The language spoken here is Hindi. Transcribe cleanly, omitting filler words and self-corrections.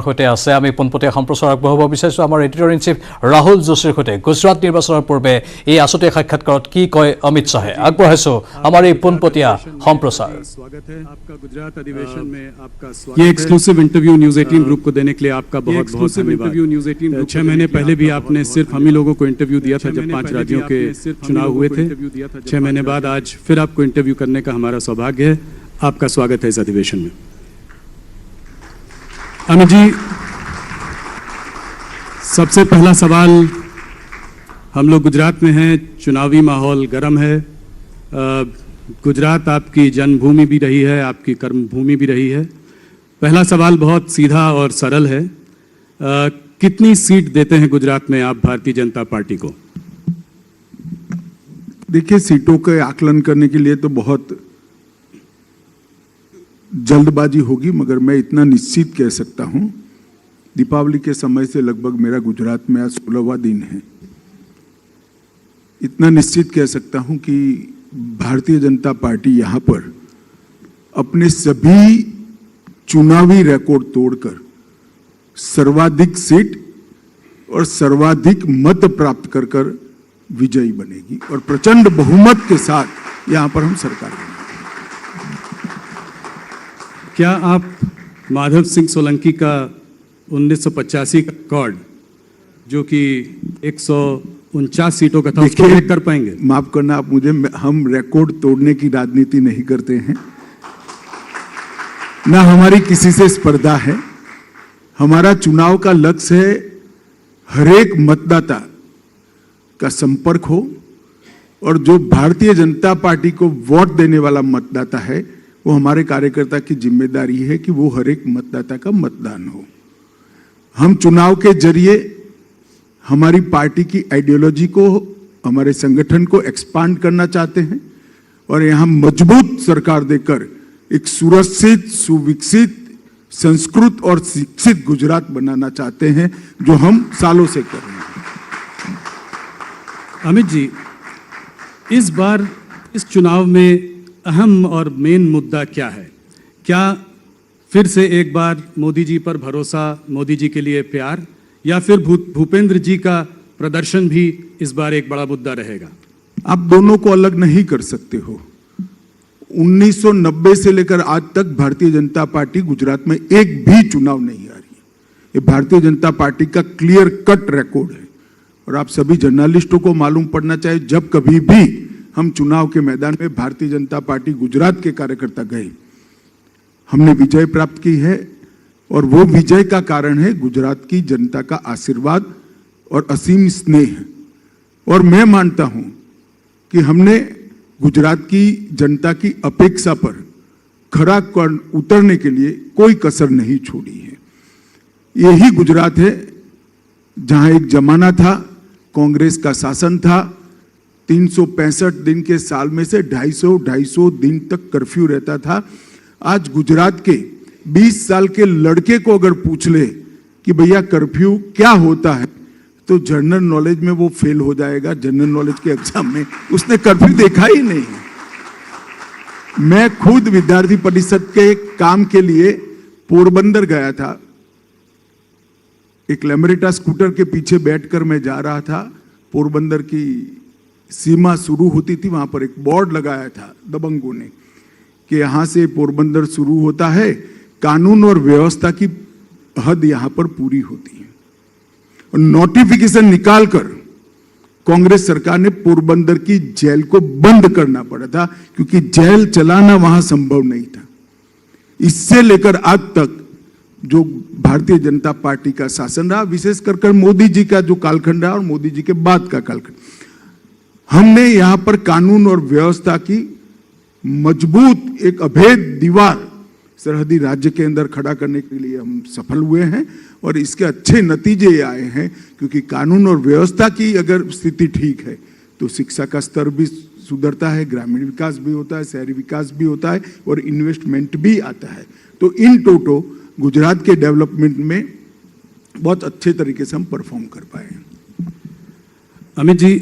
সৈতে আছে আমি পোনপটীয়া সম্প্ৰচাৰ আগবঢ়াব বিচাৰিছোঁ আমাৰ এডিটৰ ইন চিফ ৰাহুল যোশীৰ সৈতে গুজৰাট নিৰ্বাচনৰ পূৰ্বে এই আছুতীয়া সাক্ষাৎকাৰত কি কয় অমিত শাহে আগবঢ়াইছোঁ আমাৰ এই পোনপটীয়া সম্প্ৰচাৰ। ये एक्सक्लूसिव इंटरव्यू न्यूज़ 18 ग्रुप को देने के लिए आपका बहुत-बहुत धन्यवाद। 6 महीने पहले भी आपने सिर्फ हम ही लोगों को इंटरव्यू दिया था जब 5 राज्यों के चुनाव हुए थे। 6 महीने बाद आज फिर आपको इंटरव्यू करने का हमारा सौभाग्य है। आपका स्वागत है इस अधिवेशन में। अमित जी, सबसे पहला सवाल, हम लोग गुजरात में हैं, चुनावी माहौल गर्म है। गुजरात आपकी जन्मभूमि भी रही है, आपकी कर्मभूमि भी रही है। पहला सवाल बहुत सीधा और सरल है, कितनी सीट देते हैं गुजरात में आप भारतीय जनता पार्टी को? देखिए, सीटों के आकलन करने के लिए तो बहुत जल्दबाजी होगी, मगर मैं इतना निश्चित कह सकता हूं, दीपावली के समय से लगभग मेरा गुजरात में आज 16वां दिन है। इतना निश्चित कह सकता हूं कि भारतीय जनता पार्टी यहां पर अपने सभी चुनावी रिकॉर्ड तोड़कर सर्वाधिक सीट और सर्वाधिक मत प्राप्त कर विजयी बनेगी और प्रचंड बहुमत के साथ यहां पर हम सरकार बनाएंगे। क्या आप माधव सिंह सोलंकी का 1985 का रिकॉर्ड, जो कि 149 सीटों का था, उसको ब्रेक कर पाएंगे? माफ करना आप मुझे, हम रिकॉर्ड तोड़ने की राजनीति नहीं करते हैं, ना हमारी किसी से स्पर्धा है। हमारा चुनाव का लक्ष्य है हरेक मतदाता का संपर्क हो और जो भारतीय जनता पार्टी को वोट देने वाला मतदाता है, वो हमारे कार्यकर्ता की जिम्मेदारी है कि वो हर एक मतदाता का मतदान हो। हम चुनाव के जरिए हमारी पार्टी की आइडियोलॉजी को, हमारे संगठन को एक्सपांड करना चाहते हैं और यहाँ मजबूत सरकार देकर एक सुरक्षित, सुविकसित, संस्कृत और शिक्षित गुजरात बनाना चाहते हैं, जो हम सालों से कर रहे हैं। अमित जी, इस बार इस चुनाव में अहम और मेन मुद्दा क्या है? क्या फिर से एक बार मोदी जी पर भरोसा, मोदी जी के लिए प्यार, या फिर भूपेंद्र जी का प्रदर्शन भी इस बार एक बड़ा मुद्दा रहेगा? आप दोनों को अलग नहीं कर सकते हो। 1990 से लेकर आज तक भारतीय जनता पार्टी गुजरात में एक भी चुनाव नहीं आ रही है। ये भारतीय जनता पार्टी का क्लियर कट रिकॉर्ड है और आप सभी जर्नलिस्टों को मालूम पड़ना चाहिए, जब कभी भी हम चुनाव के मैदान में भारतीय जनता पार्टी गुजरात के कार्यकर्ता गए, हमने विजय प्राप्त की है और वो विजय का कारण है गुजरात की जनता का आशीर्वाद और असीम स्नेह। और मैं मानता हूं कि हमने गुजरात की जनता की अपेक्षा पर खरा उतरने के लिए कोई कसर नहीं छोड़ी है। यही गुजरात है जहां एक जमाना था, कांग्रेस का शासन था, 365 दिन के साल में से 250 दिन तक कर्फ्यू रहता था। आज गुजरात के 20 साल के लड़के को अगर पूछ ले कि भैया कर्फ्यू क्या होता है, तो जनरल नॉलेज में वो फेल हो जाएगा। जनरल नॉलेज के एग्जाम में उसने कर्फ्यू देखा ही नहीं। मैं खुद विद्यार्थी परिषद के काम के लिए पोरबंदर गया था। एक लेमरेटा स्कूटर के पीछे बैठकर मैं जा रहा था। पोरबंदर की सीमा शुरू होती थी, वहां पर एक बोर्ड लगाया था दबंगों ने कि यहां से पोरबंदर शुरू होता है, कानून और व्यवस्था की हद यहां पर पूरी होती है। और नोटिफिकेशन निकालकर कांग्रेस सरकार ने पोरबंदर की जेल को बंद करना पड़ा था, क्योंकि जेल चलाना वहां संभव नहीं था। इससे लेकर आज तक जो भारतीय जनता पार्टी का शासन रहा, विशेष कर मोदी जी का जो कालखंड रहा और मोदी जी के बाद का कालखंड, हमने यहां पर कानून और व्यवस्था की मजबूत एक अभेद दीवार सरहदी राज्य के अंदर खड़ा करने के लिए हम सफल हुए हैं और इसके अच्छे नतीजे आए हैं, क्योंकि कानून और व्यवस्था की अगर स्थिति ठीक है तो शिक्षा का स्तर भी सुधरता है, ग्रामीण विकास भी होता है, शहरी विकास भी होता है और इन्वेस्टमेंट भी आता है। तो इन टोटो गुजरात के डेवलपमेंट में बहुत अच्छे तरीके से हम परफॉर्म कर पाए हैं। अमित जी,